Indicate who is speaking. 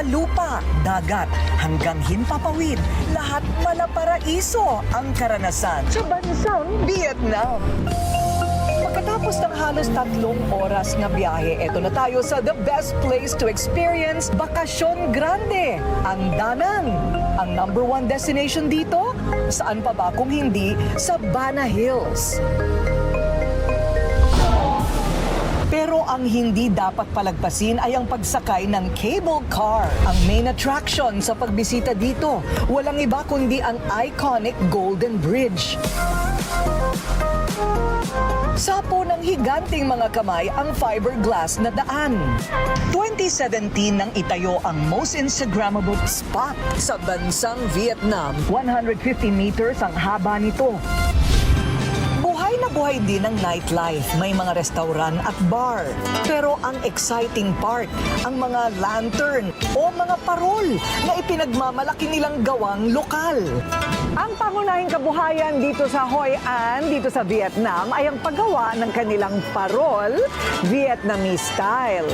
Speaker 1: lupa, dagat, hanggang himpapawid, lahat malaparaiso ang karanasan sa bansang Vietnam. Pagkatapos ng halos 3 oras na biyahe, eto na tayo sa the best place to experience Bakasyon Grande, ang Danang. Ang #1 destination dito? Saan pa ba kung hindi sa Bana Hills? Pero ang hindi dapat palagpasin ay ang pagsakay ng cable car. Ang main attraction sa pagbisita dito, walang iba kundi ang iconic Golden Bridge. Sapo ng higanting mga kamay ang fiberglass na daan. 2017 nang itayo ang most Instagrammable spot sa bansang Vietnam. 150 meters ang haba nito. Buhay na buhay din ang nightlife. May mga restaurant at bar. Pero ang exciting part, ang mga lantern o mga parol na ipinagmamalaki nilang gawang lokal. Ang pangunahing kabuhayan dito sa Hoi An, dito sa Vietnam, ay ang paggawa ng kanilang parol, Vietnamese style.